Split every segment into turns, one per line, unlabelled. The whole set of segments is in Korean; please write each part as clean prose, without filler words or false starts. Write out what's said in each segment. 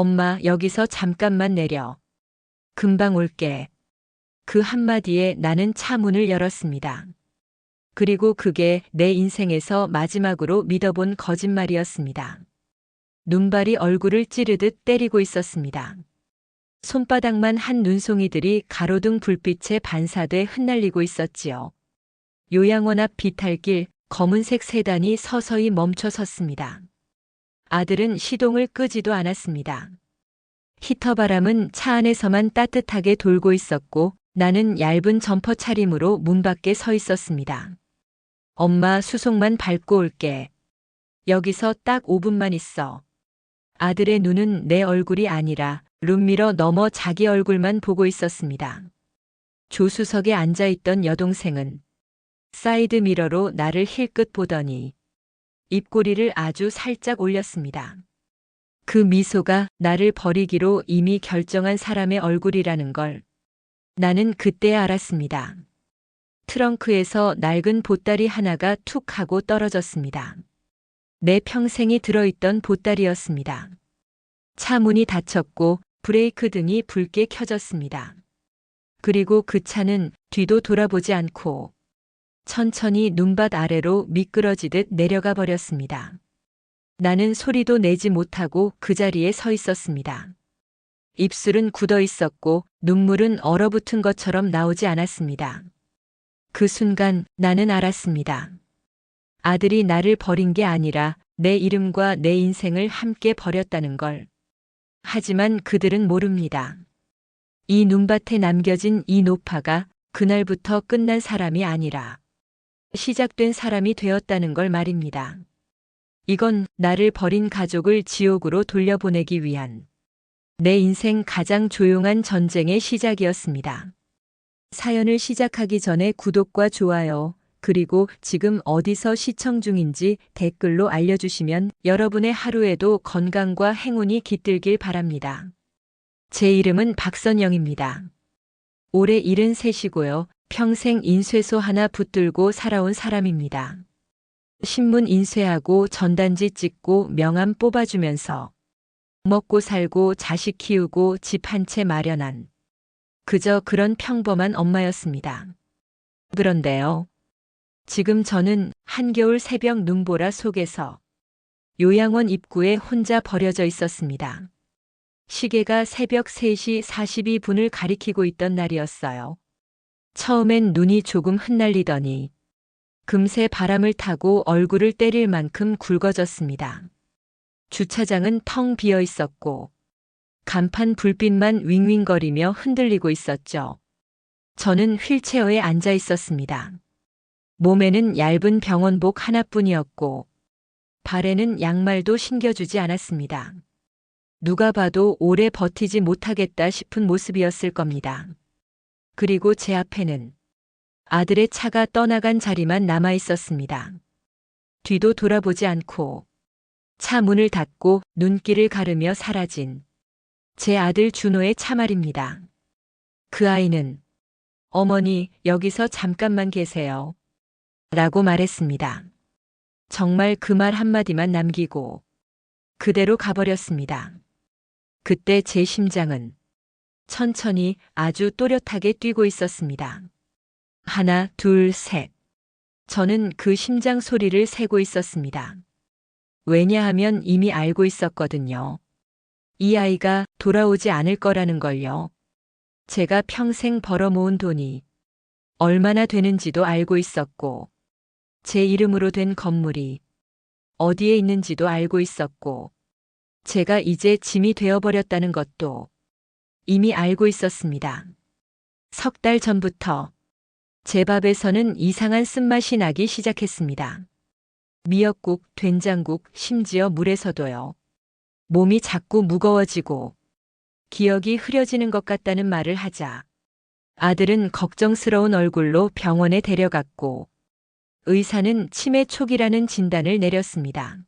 엄마, 여기서 잠깐만 내려. 금방 올게. 그 한마디에 나는 차 문을 열었습니다. 그리고 그게 내 인생에서 마지막으로 믿어본 거짓말이었습니다. 눈발이 얼굴을 찌르듯 때리고 있었습니다. 손바닥만 한 눈송이들이 가로등 불빛에 반사돼 흩날리고 있었지요. 요양원 앞 비탈길, 검은색 세단이 서서히 멈춰 섰습니다. 아들은 시동을 끄지도 않았습니다. 히터 바람은 차 안에서만 따뜻하게 돌고 있었고 나는 얇은 점퍼 차림으로 문 밖에 서 있었습니다. 엄마, 수속만 밟고 올게. 여기서 딱 5분만 있어. 아들의 눈은 내 얼굴이 아니라 룸미러 너머 자기 얼굴만 보고 있었습니다. 조수석에 앉아있던 여동생은 사이드 미러로 나를 힐끗 보더니 입꼬리를 아주 살짝 올렸습니다. 그 미소가 나를 버리기로 이미 결정한 사람의 얼굴이라는 걸 나는 그때 알았습니다. 트렁크에서 낡은 보따리 하나가 툭 하고 떨어졌습니다. 내 평생이 들어있던 보따리였습니다. 차 문이 닫혔고 브레이크 등이 붉게 켜졌습니다. 그리고 그 차는 뒤도 돌아보지 않고 천천히 눈밭 아래로 미끄러지듯 내려가 버렸습니다. 나는 소리도 내지 못하고 그 자리에 서 있었습니다. 입술은 굳어 있었고 눈물은 얼어붙은 것처럼 나오지 않았습니다. 그 순간 나는 알았습니다. 아들이 나를 버린 게 아니라 내 이름과 내 인생을 함께 버렸다는 걸. 하지만 그들은 모릅니다. 이 눈밭에 남겨진 이 노파가 그날부터 끝난 사람이 아니라 시작된 사람이 되었다는 걸 말입니다. 이건 나를 버린 가족을 지옥으로 돌려보내기 위한 내 인생 가장 조용한 전쟁의 시작이었습니다. 사연을 시작하기 전에 구독과 좋아요, 그리고 지금 어디서 시청 중인지 댓글로 알려주시면 여러분의 하루에도 건강과 행운이 깃들길 바랍니다. 제 이름은 박선영입니다. 올해 73이고요. 평생 인쇄소 하나 붙들고 살아온 사람입니다. 신문 인쇄하고 전단지 찍고 명함 뽑아주면서 먹고 살고 자식 키우고 집 한 채 마련한 그저 그런 평범한 엄마였습니다. 그런데요. 지금 저는 한겨울 새벽 눈보라 속에서 요양원 입구에 혼자 버려져 있었습니다. 시계가 새벽 3시 42분을 가리키고 있던 날이었어요. 처음엔 눈이 조금 흩날리더니 금세 바람을 타고 얼굴을 때릴 만큼 굵어졌습니다. 주차장은 텅 비어 있었고 간판 불빛만 윙윙거리며 흔들리고 있었죠. 저는 휠체어에 앉아 있었습니다. 몸에는 얇은 병원복 하나뿐이었고 발에는 양말도 신겨주지 않았습니다. 누가 봐도 오래 버티지 못하겠다 싶은 모습이었을 겁니다. 그리고 제 앞에는 아들의 차가 떠나간 자리만 남아 있었습니다. 뒤도 돌아보지 않고 차 문을 닫고 눈길을 가르며 사라진 제 아들 준호의 차 말입니다. 그 아이는 어머니, 여기서 잠깐만 계세요. 라고 말했습니다. 정말 그 말 한마디만 남기고 그대로 가버렸습니다. 그때 제 심장은 천천히 아주 또렷하게 뛰고 있었습니다. 하나, 둘, 셋. 저는 그 심장 소리를 세고 있었습니다. 왜냐하면 이미 알고 있었거든요. 이 아이가 돌아오지 않을 거라는 걸요. 제가 평생 벌어모은 돈이 얼마나 되는지도 알고 있었고, 제 이름으로 된 건물이 어디에 있는지도 알고 있었고, 제가 이제 짐이 되어버렸다는 것도 이미 알고 있었습니다. 석 달 전부터 제 밥에서는 이상한 쓴맛이 나기 시작했습니다. 미역국, 된장국, 심지어 물에서도요. 몸이 자꾸 무거워지고 기억이 흐려지는 것 같다는 말을 하자 아들은 걱정스러운 얼굴로 병원에 데려갔고 의사는 치매 초기라는 진단을 내렸습니다.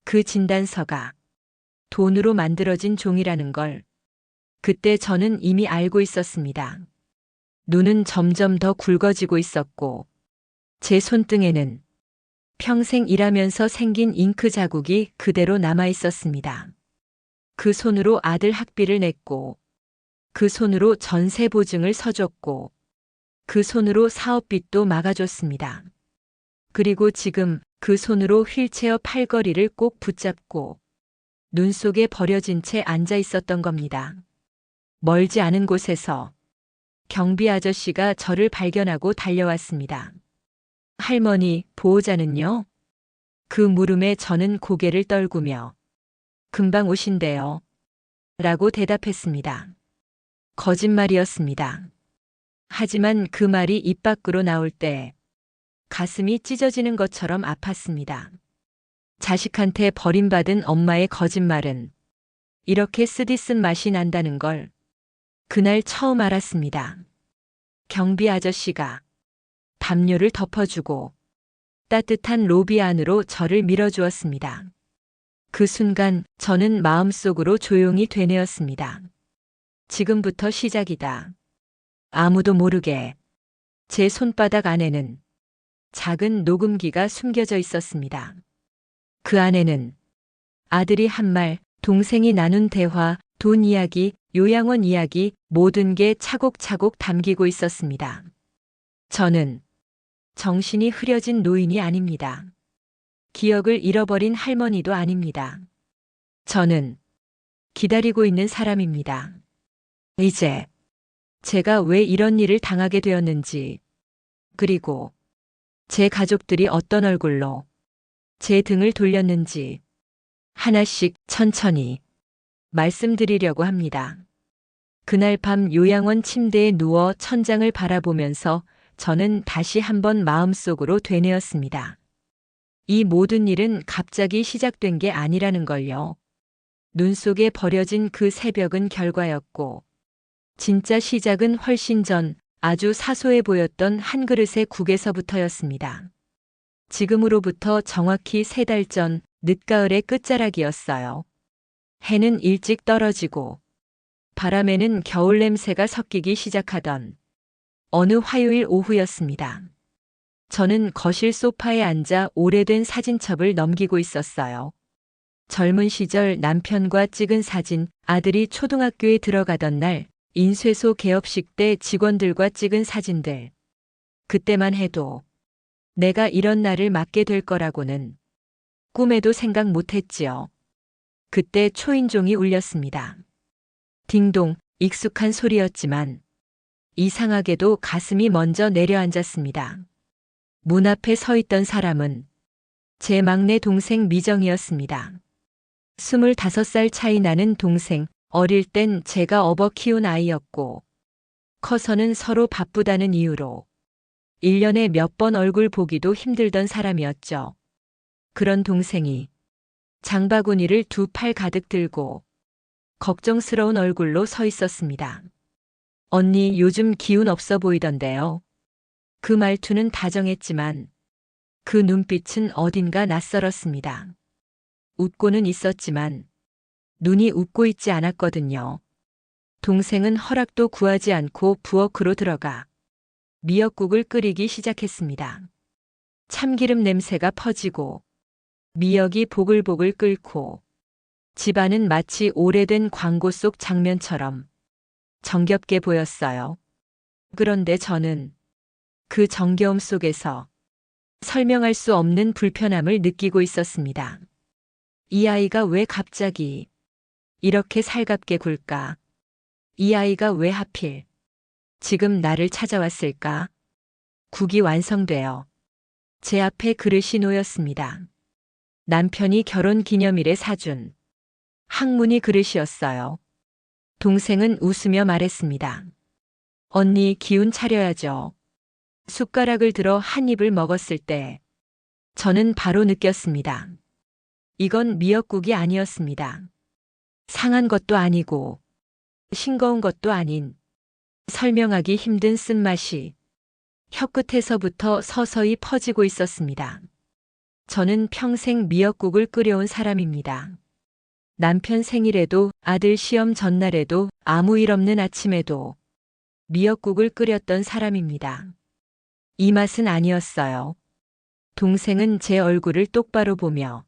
그 진단서가 돈으로 만들어진 종이라는 걸 그때 저는 이미 알고 있었습니다. 눈은 점점 더 굵어지고 있었고 제 손등에는 평생 일하면서 생긴 잉크 자국이 그대로 남아 있었습니다. 그 손으로 아들 학비를 냈고, 그 손으로 전세 보증을 서줬고, 그 손으로 사업빚도 막아줬습니다. 그리고 지금 그 손으로 휠체어 팔걸이를 꼭 붙잡고 눈 속에 버려진 채 앉아 있었던 겁니다. 멀지 않은 곳에서 경비 아저씨가 저를 발견하고 달려왔습니다. 할머니, 보호자는요? 그 물음에 저는 고개를 떨구며 금방 오신대요. 라고 대답했습니다. 거짓말이었습니다. 하지만 그 말이 입 밖으로 나올 때 가슴이 찢어지는 것처럼 아팠습니다. 자식한테 버림받은 엄마의 거짓말은 이렇게 쓰디쓴 맛이 난다는 걸 그날 처음 알았습니다. 경비 아저씨가 담요를 덮어주고 따뜻한 로비 안으로 저를 밀어주었습니다. 그 순간 저는 마음속으로 조용히 되뇌었습니다. 지금부터 시작이다. 아무도 모르게 제 손바닥 안에는 작은 녹음기가 숨겨져 있었습니다. 그 안에는 아들이 한 말, 동생이 나눈 대화, 돈 이야기, 요양원 이야기, 모든 게 차곡차곡 담기고 있었습니다. 저는 정신이 흐려진 노인이 아닙니다. 기억을 잃어버린 할머니도 아닙니다. 저는 기다리고 있는 사람입니다. 이제 제가 왜 이런 일을 당하게 되었는지, 그리고 제 가족들이 어떤 얼굴로 제 등을 돌렸는지 하나씩 천천히 말씀드리려고 합니다. 그날 밤 요양원 침대에 누워 천장을 바라보면서 저는 다시 한번 마음속으로 되뇌었습니다. 이 모든 일은 갑자기 시작된 게 아니라는 걸요. 눈 속에 버려진 그 새벽은 결과였고, 진짜 시작은 훨씬 전 아주 사소해 보였던 한 그릇의 국에서부터였습니다. 지금으로부터 정확히 3달 전 늦가을의 끝자락이었어요. 해는 일찍 떨어지고 바람에는 겨울 냄새가 섞이기 시작하던 어느 화요일 오후였습니다. 저는 거실 소파에 앉아 오래된 사진첩을 넘기고 있었어요. 젊은 시절 남편과 찍은 사진, 아들이 초등학교에 들어가던 날, 인쇄소 개업식 때 직원들과 찍은 사진들. 그때만 해도 내가 이런 날을 맞게 될 거라고는 꿈에도 생각 못했지요. 그때 초인종이 울렸습니다. 딩동, 익숙한 소리였지만 이상하게도 가슴이 먼저 내려앉았습니다. 문 앞에 서 있던 사람은 제 막내 동생 미정이었습니다. 25살 차이 나는 동생, 어릴 땐 제가 업어 키운 아이였고, 커서는 서로 바쁘다는 이유로 1년에 몇 번 얼굴 보기도 힘들던 사람이었죠. 그런 동생이 장바구니를 2팔 가득 들고 걱정스러운 얼굴로 서 있었습니다. 언니, 요즘 기운 없어 보이던데요. 그 말투는 다정했지만 그 눈빛은 어딘가 낯설었습니다. 웃고는 있었지만 눈이 웃고 있지 않았거든요. 동생은 허락도 구하지 않고 부엌으로 들어가 미역국을 끓이기 시작했습니다. 참기름 냄새가 퍼지고 미역이 보글보글 끓고 집안은 마치 오래된 광고 속 장면처럼 정겹게 보였어요. 그런데 저는 그 정겨움 속에서 설명할 수 없는 불편함을 느끼고 있었습니다. 이 아이가 왜 갑자기 이렇게 살갑게 굴까? 이 아이가 왜 하필 지금 나를 찾아왔을까? 국이 완성되어 제 앞에 그릇이 놓였습니다. 남편이 결혼 기념일에 사준 항문이 그릇이었어요. 동생은 웃으며 말했습니다. 언니, 기운 차려야죠. 숟가락을 들어 한 입을 먹었을 때 저는 바로 느꼈습니다. 이건 미역국이 아니었습니다. 상한 것도 아니고 싱거운 것도 아닌 설명하기 힘든 쓴맛이 혀끝에서부터 서서히 퍼지고 있었습니다. 저는 평생 미역국을 끓여온 사람입니다. 남편 생일에도, 아들 시험 전날에도, 아무 일 없는 아침에도 미역국을 끓였던 사람입니다. 이 맛은 아니었어요. 동생은 제 얼굴을 똑바로 보며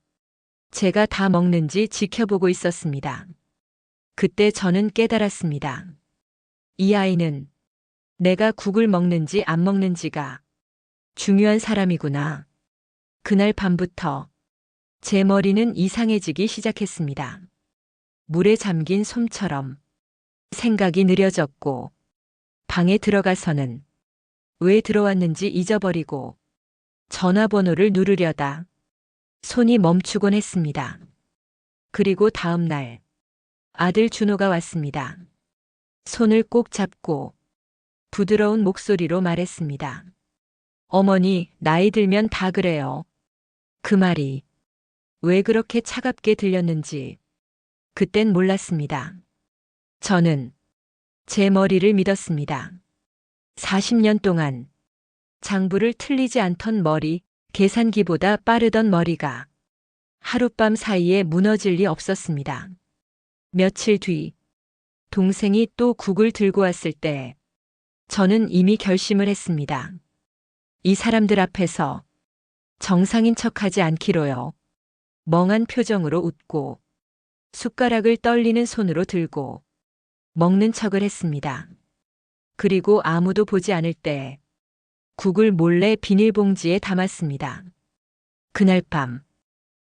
제가 다 먹는지 지켜보고 있었습니다. 그때 저는 깨달았습니다. 이 아이는 내가 국을 먹는지 안 먹는지가 중요한 사람이구나. 그날 밤부터 제 머리는 이상해지기 시작했습니다. 물에 잠긴 솜처럼 생각이 느려졌고 방에 들어가서는 왜 들어왔는지 잊어버리고 전화번호를 누르려다 손이 멈추곤 했습니다. 그리고 다음 날 아들 준호가 왔습니다. 손을 꼭 잡고 부드러운 목소리로 말했습니다. 어머니, 나이 들면 다 그래요. 그 말이 왜 그렇게 차갑게 들렸는지 그땐 몰랐습니다. 저는 제 머리를 믿었습니다. 40년 동안 장부를 틀리지 않던 머리, 계산기보다 빠르던 머리가 하룻밤 사이에 무너질 리 없었습니다. 며칠 뒤 동생이 또 국을 들고 왔을 때 저는 이미 결심을 했습니다. 이 사람들 앞에서 정상인 척하지 않기로요. 멍한 표정으로 웃고 숟가락을 떨리는 손으로 들고 먹는 척을 했습니다. 그리고 아무도 보지 않을 때 국을 몰래 비닐봉지에 담았습니다. 그날 밤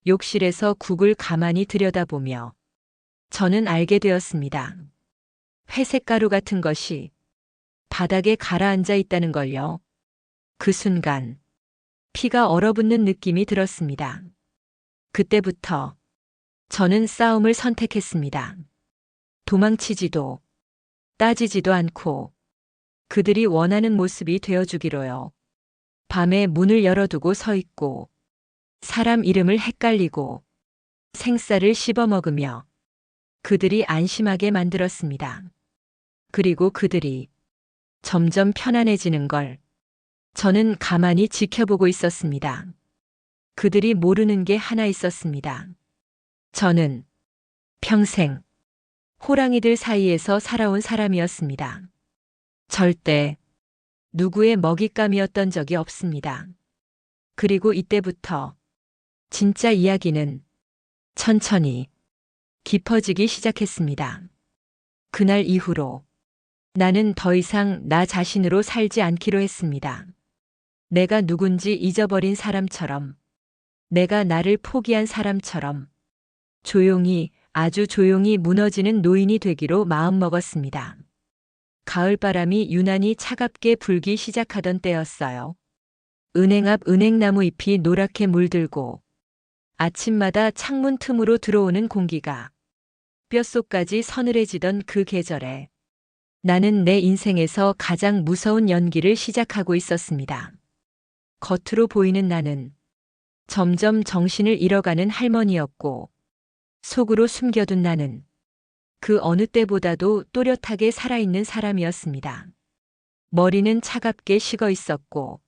욕실에서 국을 가만히 들여다보며 저는 알게 되었습니다. 회색 가루 같은 것이 바닥에 가라앉아 있다는 걸요. 그 순간 피가 얼어붙는 느낌이 들었습니다. 그때부터 저는 싸움을 선택했습니다. 도망치지도 따지지도 않고 그들이 원하는 모습이 되어주기로요. 밤에 문을 열어두고 서 있고 사람 이름을 헷갈리고 생쌀을 씹어 먹으며 그들이 안심하게 만들었습니다. 그리고 그들이 점점 편안해지는 걸 저는 가만히 지켜보고 있었습니다. 그들이 모르는 게 하나 있었습니다. 저는 평생 호랑이들 사이에서 살아온 사람이었습니다. 절대 누구의 먹잇감이었던 적이 없습니다. 그리고 이때부터 진짜 이야기는 천천히 깊어지기 시작했습니다. 그날 이후로 나는 더 이상 나 자신으로 살지 않기로 했습니다. 내가 누군지 잊어버린 사람처럼, 내가 나를 포기한 사람처럼 조용히, 아주 조용히 무너지는 노인이 되기로 마음먹었습니다. 가을바람이 유난히 차갑게 불기 시작하던 때였어요. 은행 앞 은행나무 잎이 노랗게 물들고 아침마다 창문 틈으로 들어오는 공기가 뼛속까지 서늘해지던 그 계절에 나는 내 인생에서 가장 무서운 연기를 시작하고 있었습니다. 겉으로 보이는 나는 점점 정신을 잃어가는 할머니였고 속으로 숨겨둔 나는 그 어느 때보다도 또렷하게 살아있는 사람이었습니다. 머리는 차갑게 식어 있었고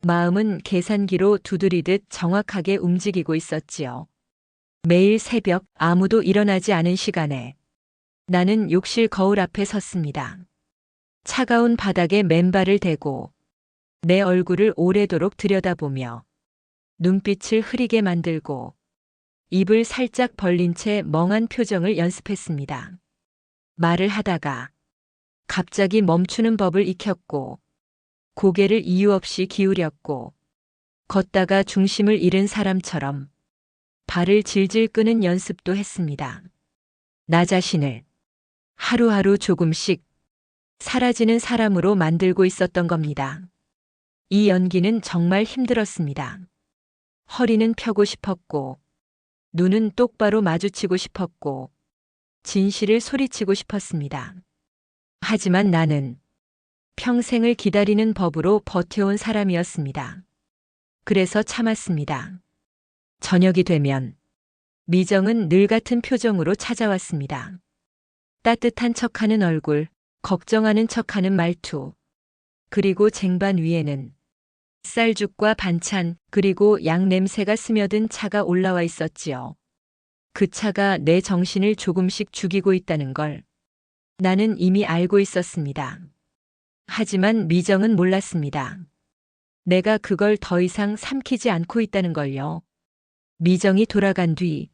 마음은 계산기로 두드리듯 정확하게 움직이고 있었지요. 매일 새벽 아무도 일어나지 않은 시간에 나는 욕실 거울 앞에 섰습니다. 차가운 바닥에 맨발을 대고 내 얼굴을 오래도록 들여다보며 눈빛을 흐리게 만들고 입을 살짝 벌린 채 멍한 표정을 연습했습니다. 말을 하다가 갑자기 멈추는 법을 익혔고 고개를 이유 없이 기울였고 걷다가 중심을 잃은 사람처럼 발을 질질 끄는 연습도 했습니다. 나 자신을 하루하루 조금씩 사라지는 사람으로 만들고 있었던 겁니다. 이 연기는 정말 힘들었습니다. 허리는 펴고 싶었고 눈은 똑바로 마주치고 싶었고 진실을 소리치고 싶었습니다. 하지만 나는 평생을 기다리는 법으로 버텨온 사람이었습니다. 그래서 참았습니다. 저녁이 되면 미정은 늘 같은 표정으로 찾아왔습니다. 따뜻한 척하는 얼굴, 걱정하는 척하는 말투, 그리고 쟁반 위에는 쌀죽과 반찬, 그리고 양 냄새가 스며든 차가 올라와 있었지요. 그 차가 내 정신을 조금씩 죽이고 있다는 걸 나는 이미 알고 있었습니다. 하지만 미정은 몰랐습니다. 내가 그걸 더 이상 삼키지 않고 있다는 걸요. 미정이 돌아간 뒤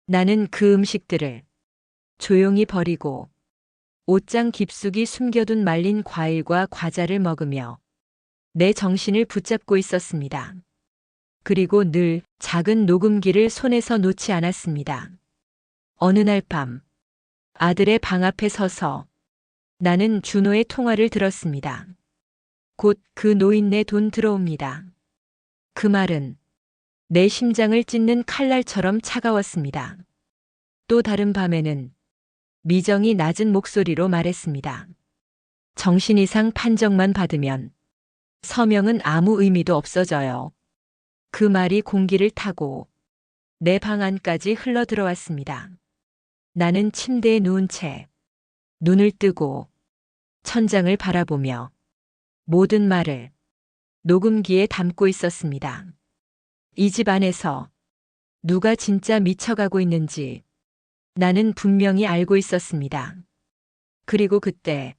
나는 그 음식들을 조용히 버리고 옷장 깊숙이 숨겨둔 말린 과일과 과자를 먹으며 내 정신을 붙잡고 있었습니다. 그리고 늘 작은 녹음기를 손에서 놓지 않았습니다. 어느 날 밤, 아들의 방 앞에 서서 나는 준호의 통화를 들었습니다. 곧 그 노인네 돈 들어옵니다. 그 말은 내 심장을 찢는 칼날처럼 차가웠습니다. 또 다른 밤에는 미정이 낮은 목소리로 말했습니다. 정신 이상 판정만 받으면 서명은 아무 의미도 없어져요. 그 말이 공기를 타고 내 방 안까지 흘러 들어왔습니다. 나는 침대에 누운 채 눈을 뜨고 천장을 바라보며 모든 말을 녹음기에 담고 있었습니다. 이 집 안에서 누가 진짜 미쳐가고 있는지 나는 분명히 알고 있었습니다. 그리고 그때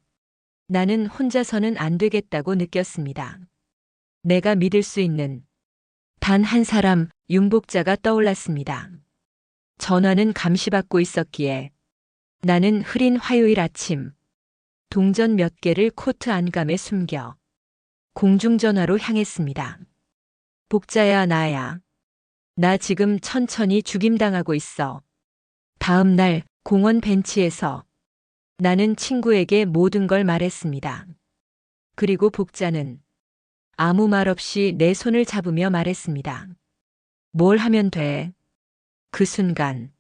나는 혼자서는 안 되겠다고 느꼈습니다. 내가 믿을 수 있는 단 한 사람, 윤복자가 떠올랐습니다. 전화는 감시받고 있었기에 나는 흐린 화요일 아침 동전 몇 개를 코트 안감에 숨겨 공중전화로 향했습니다. 복자야, 나야. 나 지금 천천히 죽임당하고 있어. 다음 날 공원 벤치에서 나는 친구에게 모든 걸 말했습니다. 그리고 복자는 아무 말 없이 내 손을 잡으며 말했습니다. 뭘 하면 돼? 그 순간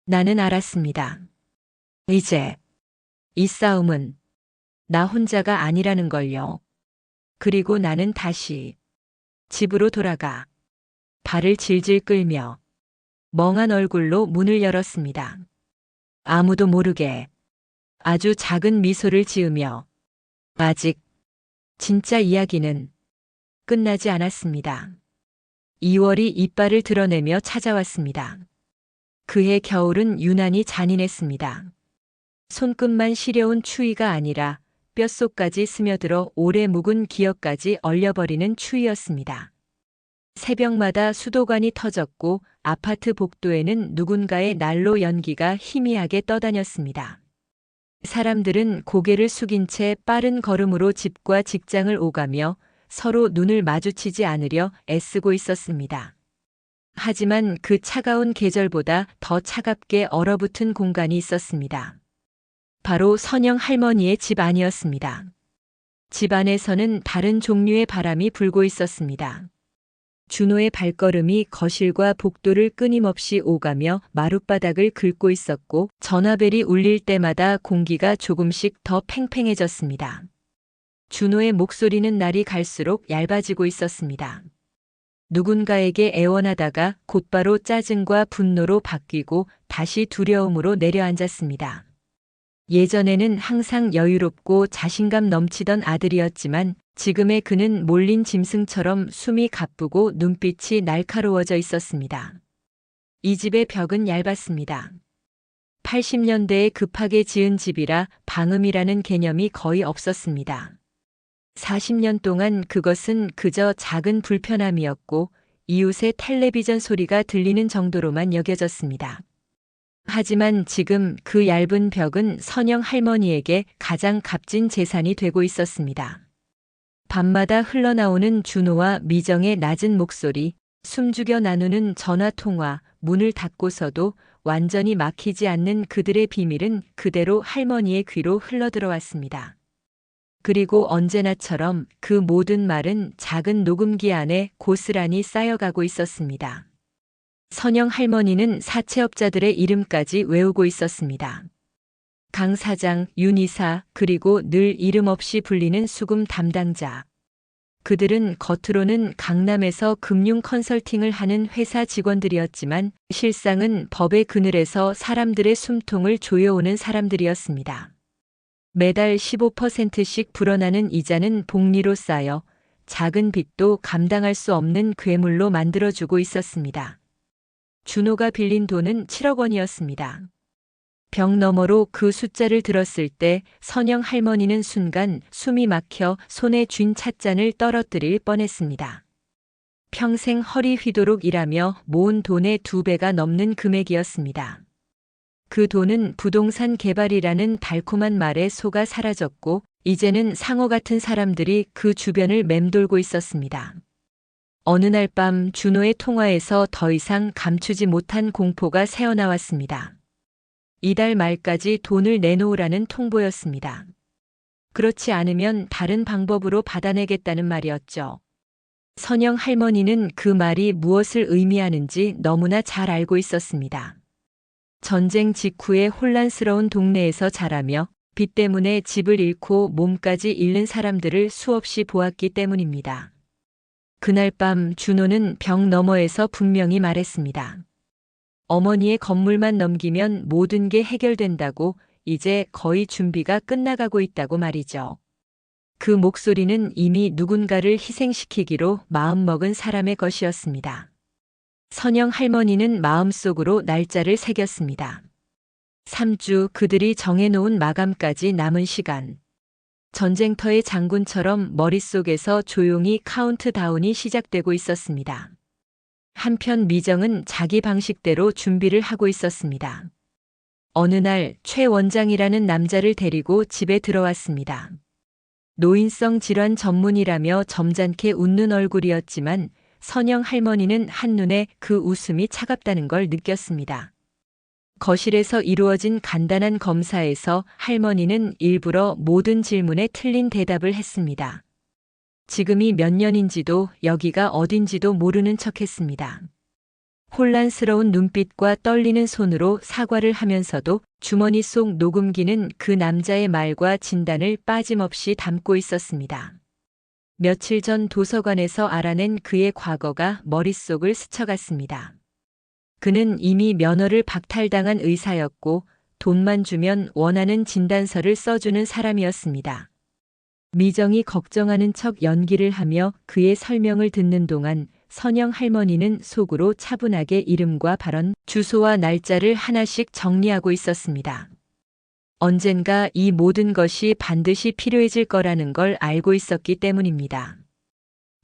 나는 알았습니다. 이제 이 싸움은 나 혼자가 아니라는 걸요. 그리고 나는 다시 집으로 돌아가 발을 질질 끌며 멍한 얼굴로 문을 열었습니다. 아무도 모르게 아주 작은 미소를 지으며 아직 진짜 이야기는 끝나지 않았습니다. 2월이 이빨을 드러내며 찾아왔습니다. 그해 겨울은 유난히 잔인했습니다. 손끝만 시려운 추위가 아니라 뼛속까지 스며들어 오래 묵은 기억까지 얼려버리는 추위였습니다. 새벽마다 수도관이 터졌고 아파트 복도에는 누군가의 난로 연기가 희미하게 떠다녔습니다. 사람들은 고개를 숙인 채 빠른 걸음으로 집과 직장을 오가며 서로 눈을 마주치지 않으려 애쓰고 있었습니다. 하지만 그 차가운 계절보다 더 차갑게 얼어붙은 공간이 있었습니다. 바로 선영 할머니의 집 안이었습니다. 집 안에서는 다른 종류의 바람이 불고 있었습니다. 준호의 발걸음이 거실과 복도를 끊임없이 오가며 마룻바닥을 긁고 있었고 전화벨이 울릴 때마다 공기가 조금씩 더 팽팽해졌습니다. 준호의 목소리는 날이 갈수록 얇아지고 있었습니다. 누군가에게 애원하다가 곧바로 짜증과 분노로 바뀌고 다시 두려움으로 내려앉았습니다. 예전에는 항상 여유롭고 자신감 넘치던 아들이었지만 지금의 그는 몰린 짐승처럼 숨이 가쁘고 눈빛이 날카로워져 있었습니다. 이 집의 벽은 얇았습니다. 80년대에 급하게 지은 집이라 방음이라는 개념이 거의 없었습니다. 40년 동안 그것은 그저 작은 불편함이었고 이웃의 텔레비전 소리가 들리는 정도로만 여겨졌습니다. 하지만 지금 그 얇은 벽은 선영 할머니에게 가장 값진 재산이 되고 있었습니다. 밤마다 흘러나오는 준호와 미정의 낮은 목소리, 숨죽여 나누는 전화통화, 문을 닫고서도 완전히 막히지 않는 그들의 비밀은 그대로 할머니의 귀로 흘러들어왔습니다. 그리고 언제나처럼 그 모든 말은 작은 녹음기 안에 고스란히 쌓여가고 있었습니다. 선영 할머니는 사채업자들의 이름까지 외우고 있었습니다. 강 사장, 윤 이사, 그리고 늘 이름 없이 불리는 수금 담당자. 그들은 겉으로는 강남에서 금융 컨설팅을 하는 회사 직원들이었지만 실상은 법의 그늘에서 사람들의 숨통을 조여오는 사람들이었습니다. 매달 15%씩 불어나는 이자는 복리로 쌓여 작은 빚도 감당할 수 없는 괴물로 만들어주고 있었습니다. 준호가 빌린 돈은 7억 원이었습니다. 벽 너머로 그 숫자를 들었을 때 선영 할머니는 순간 숨이 막혀 손에 쥔 찻잔을 떨어뜨릴 뻔했습니다. 평생 허리 휘도록 일하며 모은 돈의 2배가 넘는 금액이었습니다. 그 돈은 부동산 개발이라는 달콤한 말에 속아 사라졌고 이제는 상어 같은 사람들이 그 주변을 맴돌고 있었습니다. 어느 날 밤 준호의 통화에서 더 이상 감추지 못한 공포가 새어나왔습니다. 이달 말까지 돈을 내놓으라는 통보였습니다. 그렇지 않으면 다른 방법으로 받아내겠다는 말이었죠. 선영 할머니는 그 말이 무엇을 의미하는지 너무나 잘 알고 있었습니다. 전쟁 직후에 혼란스러운 동네에서 자라며 빚 때문에 집을 잃고 몸까지 잃는 사람들을 수없이 보았기 때문입니다. 그날 밤 준호는 벽 너머에서 분명히 말했습니다. 어머니의 건물만 넘기면 모든 게 해결된다고 이제 거의 준비가 끝나가고 있다고 말이죠. 그 목소리는 이미 누군가를 희생시키기로 마음먹은 사람의 것이었습니다. 선영 할머니는 마음속으로 날짜를 새겼습니다. 3주 그들이 정해놓은 마감까지 남은 시간. 전쟁터의 장군처럼 머릿속에서 조용히 카운트다운이 시작되고 있었습니다. 한편 미정은 자기 방식대로 준비를 하고 있었습니다. 어느 날 최 원장이라는 남자를 데리고 집에 들어왔습니다. 노인성 질환 전문이라며 점잖게 웃는 얼굴이었지만 선영 할머니는 한눈에 그 웃음이 차갑다는 걸 느꼈습니다. 거실에서 이루어진 간단한 검사에서 할머니는 일부러 모든 질문에 틀린 대답을 했습니다. 지금이 몇 년인지도 여기가 어딘지도 모르는 척했습니다. 혼란스러운 눈빛과 떨리는 손으로 사과를 하면서도 주머니 속 녹음기는 그 남자의 말과 진단을 빠짐없이 담고 있었습니다. 며칠 전 도서관에서 알아낸 그의 과거가 머릿속을 스쳐갔습니다. 그는 이미 면허를 박탈당한 의사였고 돈만 주면 원하는 진단서를 써주는 사람이었습니다. 미정이 걱정하는 척 연기를 하며 그의 설명을 듣는 동안 선영 할머니는 속으로 차분하게 이름과 발언, 주소와 날짜를 하나씩 정리하고 있었습니다. 언젠가 이 모든 것이 반드시 필요해질 거라는 걸 알고 있었기 때문입니다.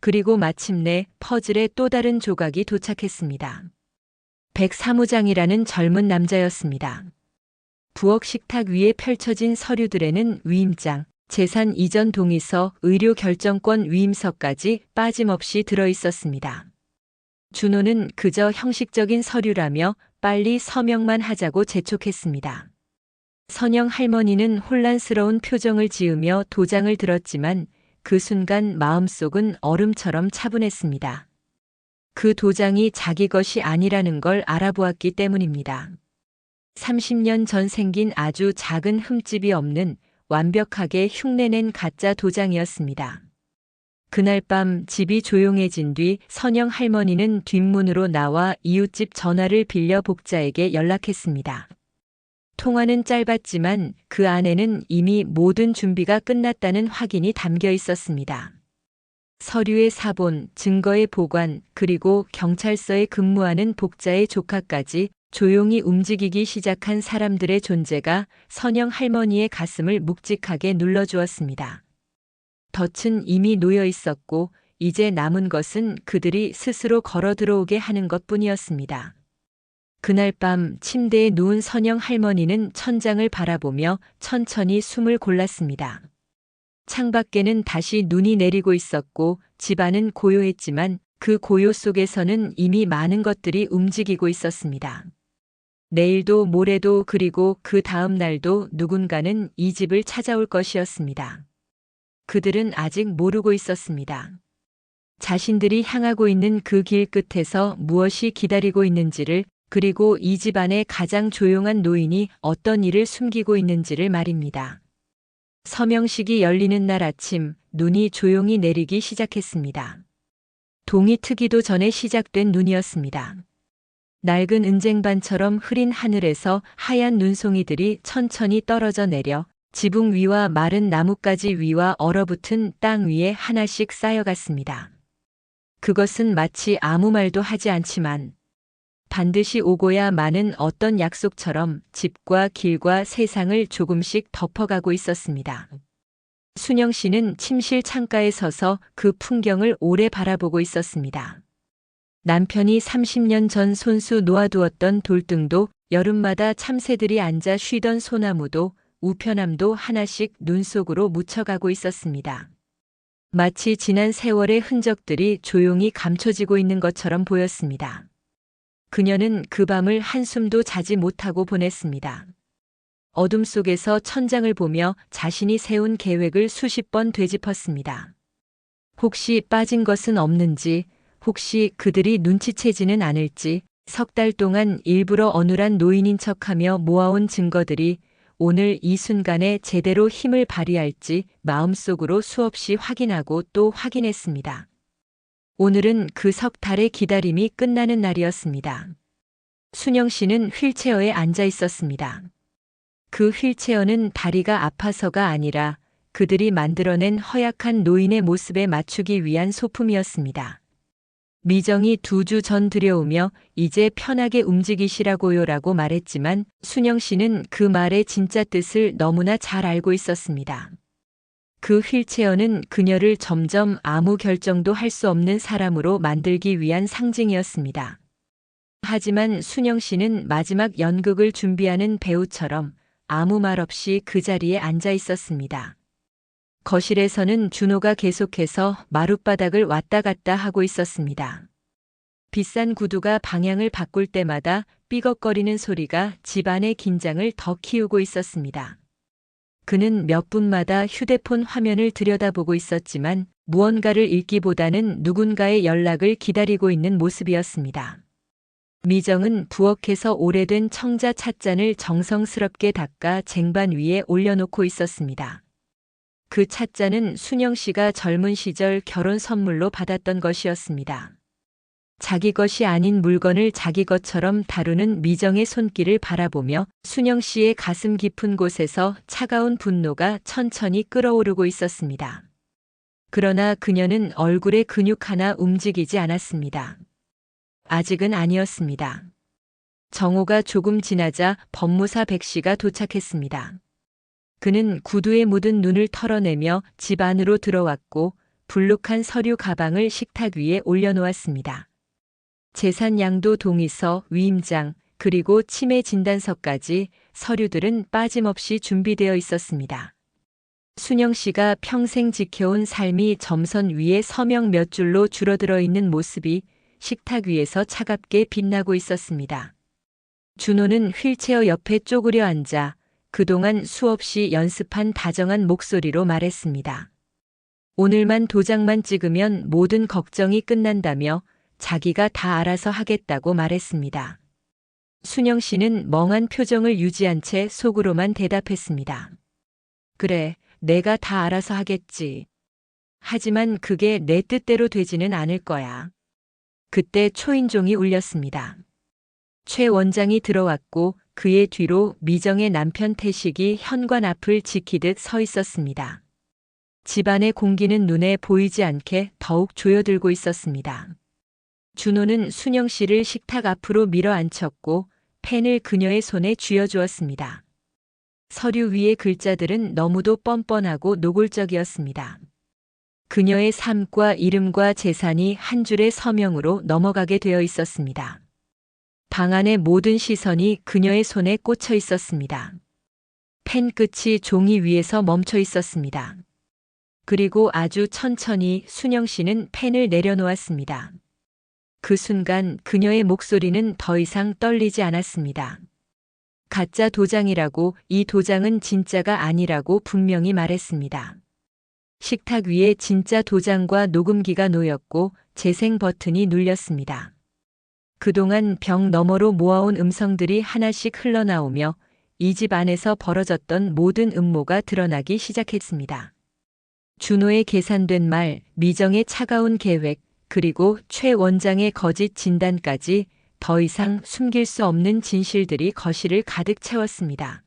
그리고 마침내 퍼즐의 또 다른 조각이 도착했습니다. 백 사무장이라는 젊은 남자였습니다. 부엌 식탁 위에 펼쳐진 서류들에는 위임장, 재산 이전 동의서, 의료 결정권 위임서까지 빠짐없이 들어 있었습니다. 준호는 그저 형식적인 서류라며 빨리 서명만 하자고 재촉했습니다. 선영 할머니는 혼란스러운 표정을 지으며 도장을 들었지만 그 순간 마음속은 얼음처럼 차분했습니다. 그 도장이 자기 것이 아니라는 걸 알아보았기 때문입니다. 30년 전 생긴 아주 작은 흠집이 없는 완벽하게 흉내낸 가짜 도장이었습니다. 그날 밤 집이 조용해진 뒤 선영 할머니는 뒷문으로 나와 이웃집 전화를 빌려 복자에게 연락했습니다. 통화는 짧았지만 그 안에는 이미 모든 준비가 끝났다는 확인이 담겨 있었습니다. 서류의 사본, 증거의 보관, 그리고 경찰서에 근무하는 복자의 조카까지 조용히 움직이기 시작한 사람들의 존재가 선영 할머니의 가슴을 묵직하게 눌러주었습니다. 덫은 이미 놓여 있었고 이제 남은 것은 그들이 스스로 걸어 들어오게 하는 것뿐이었습니다. 그날 밤 침대에 누운 선영 할머니는 천장을 바라보며 천천히 숨을 골랐습니다. 창밖에는 다시 눈이 내리고 있었고 집안은 고요했지만 그 고요 속에서는 이미 많은 것들이 움직이고 있었습니다. 내일도 모레도 그리고 그 다음 날도 누군가는 이 집을 찾아올 것이었습니다. 그들은 아직 모르고 있었습니다. 자신들이 향하고 있는 그 길 끝에서 무엇이 기다리고 있는지를, 그리고 이 집 안에 가장 조용한 노인이 어떤 일을 숨기고 있는지를 말입니다. 서명식이 열리는 날 아침, 눈이 조용히 내리기 시작했습니다. 동이 트기도 전에 시작된 눈이었습니다. 낡은 은쟁반처럼 흐린 하늘에서 하얀 눈송이들이 천천히 떨어져 내려 지붕 위와 마른 나뭇가지 위와 얼어붙은 땅 위에 하나씩 쌓여갔습니다. 그것은 마치 아무 말도 하지 않지만 반드시 오고야 마는 어떤 약속처럼 집과 길과 세상을 조금씩 덮어가고 있었습니다. 순영 씨는 침실 창가에 서서 그 풍경을 오래 바라보고 있었습니다. 남편이 30년 전 손수 놓아두었던 돌등도 여름마다 참새들이 앉아 쉬던 소나무도 우편함도 하나씩 눈 속으로 묻혀가고 있었습니다. 마치 지난 세월의 흔적들이 조용히 감춰지고 있는 것처럼 보였습니다. 그녀는 그 밤을 한숨도 자지 못하고 보냈습니다. 어둠 속에서 천장을 보며 자신이 세운 계획을 수십 번 되짚었습니다. 혹시 빠진 것은 없는지, 혹시 그들이 눈치채지는 않을지, 석 달 동안 일부러 어눌한 노인인 척하며 모아온 증거들이 오늘 이 순간에 제대로 힘을 발휘할지 마음속으로 수없이 확인하고 또 확인했습니다. 오늘은 그 석 달의 기다림이 끝나는 날이었습니다. 순영 씨는 휠체어에 앉아 있었습니다. 그 휠체어는 다리가 아파서가 아니라 그들이 만들어낸 허약한 노인의 모습에 맞추기 위한 소품이었습니다. 미정이 2주 전 들여오며 이제 편하게 움직이시라고요라고 말했지만 순영 씨는 그 말의 진짜 뜻을 너무나 잘 알고 있었습니다. 그 휠체어는 그녀를 점점 아무 결정도 할 수 없는 사람으로 만들기 위한 상징이었습니다. 하지만 순영 씨는 마지막 연극을 준비하는 배우처럼 아무 말 없이 그 자리에 앉아 있었습니다. 거실에서는 준호가 계속해서 마룻바닥을 왔다 갔다 하고 있었습니다. 비싼 구두가 방향을 바꿀 때마다 삐걱거리는 소리가 집안의 긴장을 더 키우고 있었습니다. 그는 몇 분마다 휴대폰 화면을 들여다보고 있었지만 무언가를 읽기보다는 누군가의 연락을 기다리고 있는 모습이었습니다. 미정은 부엌에서 오래된 청자 찻잔을 정성스럽게 닦아 쟁반 위에 올려놓고 있었습니다. 그 찻잔은 순영 씨가 젊은 시절 결혼 선물로 받았던 것이었습니다. 자기 것이 아닌 물건을 자기 것처럼 다루는 미정의 손길을 바라보며 순영 씨의 가슴 깊은 곳에서 차가운 분노가 천천히 끓어오르고 있었습니다. 그러나 그녀는 얼굴의 근육 하나 움직이지 않았습니다. 아직은 아니었습니다. 정오가 조금 지나자 법무사 백 씨가 도착했습니다. 그는 구두에 묻은 눈을 털어내며 집 안으로 들어왔고 불룩한 서류 가방을 식탁 위에 올려놓았습니다. 재산양도 동의서, 위임장, 그리고 치매 진단서까지 서류들은 빠짐없이 준비되어 있었습니다. 순영 씨가 평생 지켜온 삶이 점선 위에 서명 몇 줄로 줄어들어 있는 모습이 식탁 위에서 차갑게 빛나고 있었습니다. 준호는 휠체어 옆에 쪼그려 앉아 그동안 수없이 연습한 다정한 목소리로 말했습니다. 오늘만 도장만 찍으면 모든 걱정이 끝난다며 자기가 다 알아서 하겠다고 말했습니다. 순영 씨는 멍한 표정을 유지한 채 속으로만 대답했습니다. 그래, 내가 다 알아서 하겠지. 하지만 그게 내 뜻대로 되지는 않을 거야. 그때 초인종이 울렸습니다. 최 원장이 들어왔고 그의 뒤로 미정의 남편 태식이 현관 앞을 지키듯 서 있었습니다. 집안의 공기는 눈에 보이지 않게 더욱 조여들고 있었습니다. 준호는 순영 씨를 식탁 앞으로 밀어 앉혔고 펜을 그녀의 손에 쥐어주었습니다. 서류 위의 글자들은 너무도 뻔뻔하고 노골적이었습니다. 그녀의 삶과 이름과 재산이 한 줄의 서명으로 넘어가게 되어 있었습니다. 방 안의 모든 시선이 그녀의 손에 꽂혀 있었습니다. 펜 끝이 종이 위에서 멈춰 있었습니다. 그리고 아주 천천히 순영 씨는 펜을 내려놓았습니다. 그 순간 그녀의 목소리는 더 이상 떨리지 않았습니다. 가짜 도장이라고, 이 도장은 진짜가 아니라고 분명히 말했습니다. 식탁 위에 진짜 도장과 녹음기가 놓였고 재생 버튼이 눌렸습니다. 그동안 벽 너머로 모아온 음성들이 하나씩 흘러나오며 이 집 안에서 벌어졌던 모든 음모가 드러나기 시작했습니다. 준호의 계산된 말, 미정의 차가운 계획, 그리고 최 원장의 거짓 진단까지 더 이상 숨길 수 없는 진실들이 거실을 가득 채웠습니다.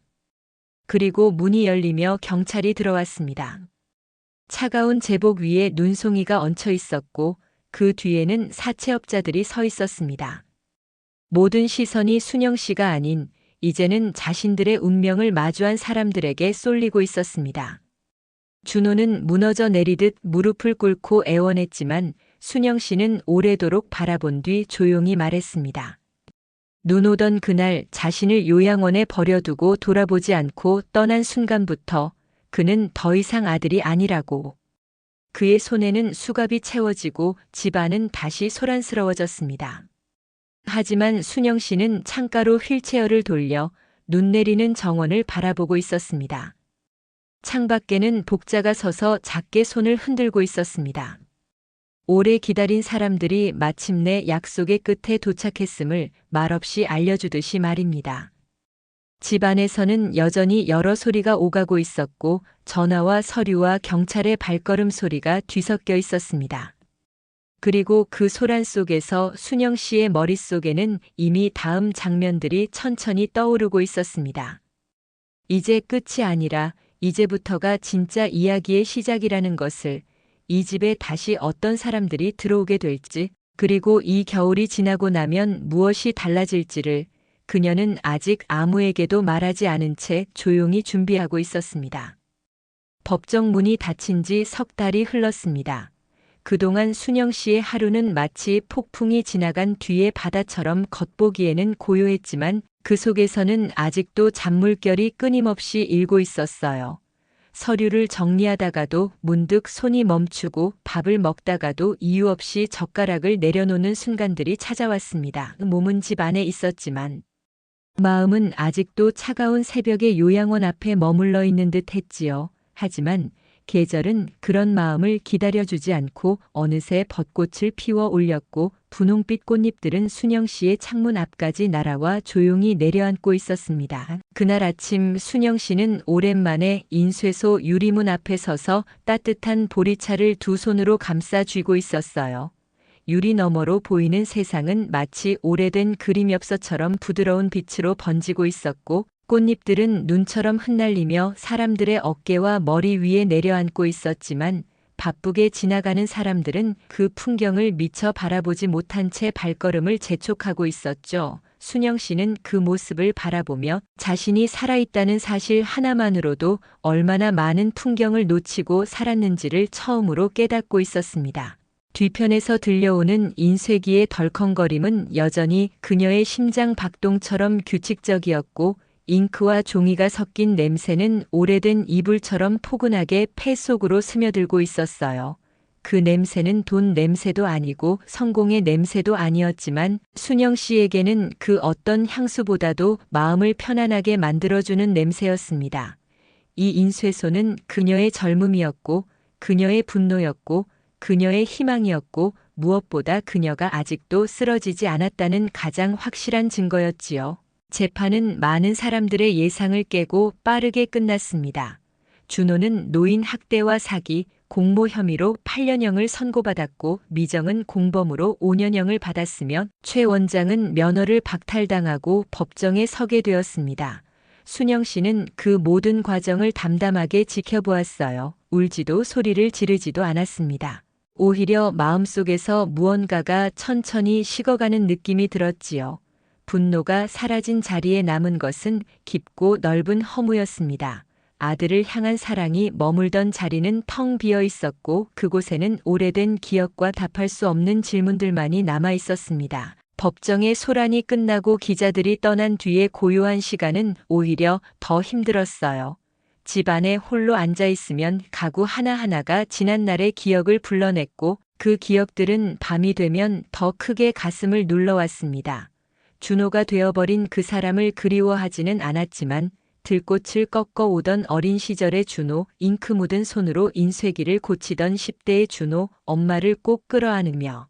그리고 문이 열리며 경찰이 들어왔습니다. 차가운 제복 위에 눈송이가 얹혀 있었고 그 뒤에는 사채업자들이 서 있었습니다. 모든 시선이 순영 씨가 아닌 이제는 자신들의 운명을 마주한 사람들에게 쏠리고 있었습니다. 준호는 무너져 내리듯 무릎을 꿇고 애원했지만 순영 씨는 오래도록 바라본 뒤 조용히 말했습니다. 눈 오던 그날 자신을 요양원에 버려두고 돌아보지 않고 떠난 순간부터 그는 더 이상 아들이 아니라고. 그의 손에는 수갑이 채워지고 집안은 다시 소란스러워졌습니다. 하지만 순영 씨는 창가로 휠체어를 돌려 눈 내리는 정원을 바라보고 있었습니다. 창밖에는 복자가 서서 작게 손을 흔들고 있었습니다. 오래 기다린 사람들이 마침내 약속의 끝에 도착했음을 말없이 알려주듯이 말입니다. 집 안에서는 여전히 여러 소리가 오가고 있었고 전화와 서류와 경찰의 발걸음 소리가 뒤섞여 있었습니다. 그리고 그 소란 속에서 순영 씨의 머릿속에는 이미 다음 장면들이 천천히 떠오르고 있었습니다. 이제 끝이 아니라 이제부터가 진짜 이야기의 시작이라는 것을, 이 집에 다시 어떤 사람들이 들어오게 될지, 그리고 이 겨울이 지나고 나면 무엇이 달라질지를 그녀는 아직 아무에게도 말하지 않은 채 조용히 준비하고 있었습니다. 법정 문이 닫힌 지 석 달이 흘렀습니다. 그동안 순영 씨의 하루는 마치 폭풍이 지나간 뒤의 바다처럼 겉보기에는 고요했지만 그 속에서는 아직도 잔물결이 끊임없이 일고 있었어요. 서류를 정리하다가도 문득 손이 멈추고 밥을 먹다가도 이유 없이 젓가락을 내려놓는 순간들이 찾아왔습니다. 몸은 집 안에 있었지만 마음은 아직도 차가운 새벽의 요양원 앞에 머물러 있는 듯 했지요. 하지만 계절은 그런 마음을 기다려주지 않고 어느새 벚꽃을 피워 올렸고 분홍빛 꽃잎들은 순영 씨의 창문 앞까지 날아와 조용히 내려앉고 있었습니다. 그날 아침 순영 씨는 오랜만에 인쇄소 유리문 앞에 서서 따뜻한 보리차를 두 손으로 감싸 쥐고 있었어요. 유리 너머로 보이는 세상은 마치 오래된 그림 엽서처럼 부드러운 빛으로 번지고 있었고 꽃잎들은 눈처럼 흩날리며 사람들의 어깨와 머리 위에 내려앉고 있었지만 바쁘게 지나가는 사람들은 그 풍경을 미처 바라보지 못한 채 발걸음을 재촉하고 있었죠. 순영 씨는 그 모습을 바라보며 자신이 살아있다는 사실 하나만으로도 얼마나 많은 풍경을 놓치고 살았는지를 처음으로 깨닫고 있었습니다. 뒤편에서 들려오는 인쇄기의 덜컹거림은 여전히 그녀의 심장 박동처럼 규칙적이었고 잉크와 종이가 섞인 냄새는 오래된 이불처럼 포근하게 폐 속으로 스며들고 있었어요. 그 냄새는 돈 냄새도 아니고 성공의 냄새도 아니었지만 순영 씨에게는 그 어떤 향수보다도 마음을 편안하게 만들어주는 냄새였습니다. 이 인쇄소는 그녀의 젊음이었고 그녀의 분노였고 그녀의 희망이었고 무엇보다 그녀가 아직도 쓰러지지 않았다는 가장 확실한 증거였지요. 재판은 많은 사람들의 예상을 깨고 빠르게 끝났습니다. 준호는 노인 학대와 사기, 공모 혐의로 8년형을 선고받았고 미정은 공범으로 5년형을 받았으며 최 원장은 면허를 박탈당하고 법정에 서게 되었습니다. 순영 씨는 그 모든 과정을 담담하게 지켜보았어요. 울지도 소리를 지르지도 않았습니다. 오히려 마음속에서 무언가가 천천히 식어가는 느낌이 들었지요. 분노가 사라진 자리에 남은 것은 깊고 넓은 허무였습니다. 아들을 향한 사랑이 머물던 자리는 텅 비어 있었고 그곳에는 오래된 기억과 답할 수 없는 질문들만이 남아 있었습니다. 법정의 소란이 끝나고 기자들이 떠난 뒤의 고요한 시간은 오히려 더 힘들었어요. 집 안에 홀로 앉아 있으면 가구 하나하나가 지난날의 기억을 불러냈고 그 기억들은 밤이 되면 더 크게 가슴을 눌러왔습니다. 준호가 되어버린 그 사람을 그리워하지는 않았지만 들꽃을 꺾어 오던 어린 시절의 준호, 잉크 묻은 손으로 인쇄기를 고치던 10대의 준호, 엄마를 꼭 끌어안으며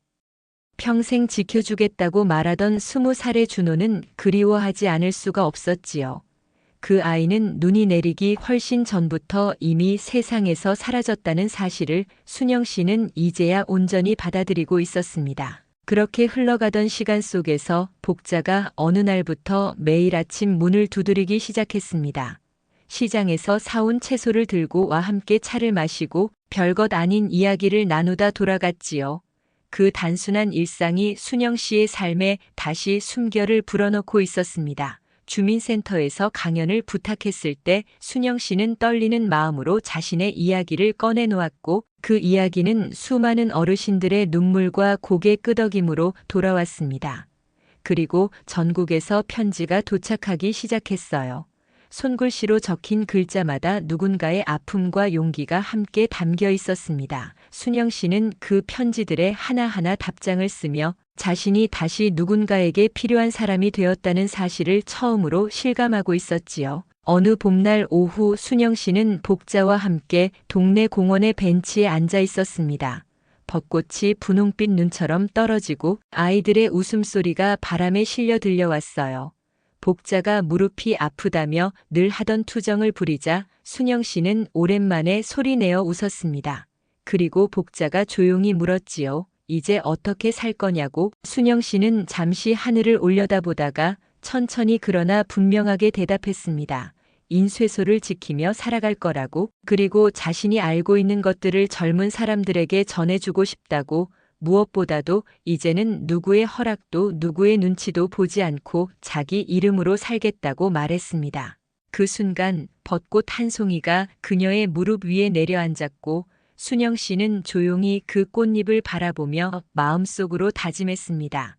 평생 지켜주겠다고 말하던 20살의 준호는 그리워하지 않을 수가 없었지요. 그 아이는 눈이 내리기 훨씬 전부터 이미 세상에서 사라졌다는 사실을 순영 씨는 이제야 온전히 받아들이고 있었습니다. 그렇게 흘러가던 시간 속에서 복자가 어느 날부터 매일 아침 문을 두드리기 시작했습니다. 시장에서 사온 채소를 들고 와 함께 차를 마시고 별것 아닌 이야기를 나누다 돌아갔지요. 그 단순한 일상이 순영 씨의 삶에 다시 숨결을 불어넣고 있었습니다. 주민센터에서 강연을 부탁했을 때 순영 씨는 떨리는 마음으로 자신의 이야기를 꺼내놓았고 그 이야기는 수많은 어르신들의 눈물과 고개 끄덕임으로 돌아왔습니다. 그리고 전국에서 편지가 도착하기 시작했어요. 손글씨로 적힌 글자마다 누군가의 아픔과 용기가 함께 담겨 있었습니다. 순영 씨는 그 편지들에 하나하나 답장을 쓰며 자신이 다시 누군가에게 필요한 사람이 되었다는 사실을 처음으로 실감하고 있었지요. 어느 봄날 오후 순영 씨는 복자와 함께 동네 공원의 벤치에 앉아 있었습니다. 벚꽃이 분홍빛 눈처럼 떨어지고 아이들의 웃음소리가 바람에 실려 들려왔어요. 복자가 무릎이 아프다며 늘 하던 투정을 부리자 순영 씨는 오랜만에 소리내어 웃었습니다. 그리고 복자가 조용히 물었지요. 이제 어떻게 살 거냐고. 순영 씨는 잠시 하늘을 올려다보다가 천천히 그러나 분명하게 대답했습니다. 인쇄소를 지키며 살아갈 거라고. 그리고 자신이 알고 있는 것들을 젊은 사람들에게 전해주고 싶다고. 무엇보다도 이제는 누구의 허락도 누구의 눈치도 보지 않고 자기 이름으로 살겠다고 말했습니다. 그 순간 벚꽃 한 송이가 그녀의 무릎 위에 내려앉았고 순영 씨는 조용히 그 꽃잎을 바라보며 마음속으로 다짐했습니다.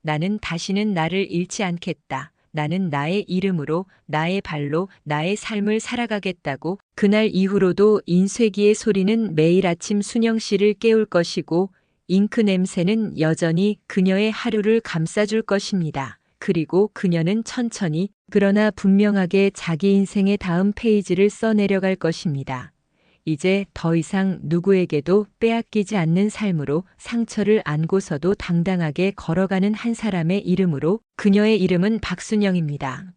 나는 다시는 나를 잃지 않겠다. 나는 나의 이름으로, 나의 발로, 나의 삶을 살아가겠다고. 그날 이후로도 인쇄기의 소리는 매일 아침 순영 씨를 깨울 것이고 잉크 냄새는 여전히 그녀의 하루를 감싸줄 것입니다. 그리고 그녀는 천천히 그러나 분명하게 자기 인생의 다음 페이지를 써내려갈 것입니다. 이제 더 이상 누구에게도 빼앗기지 않는 삶으로 상처를 안고서도 당당하게 걸어가는 한 사람의 이름으로. 그녀의 이름은 박순영입니다.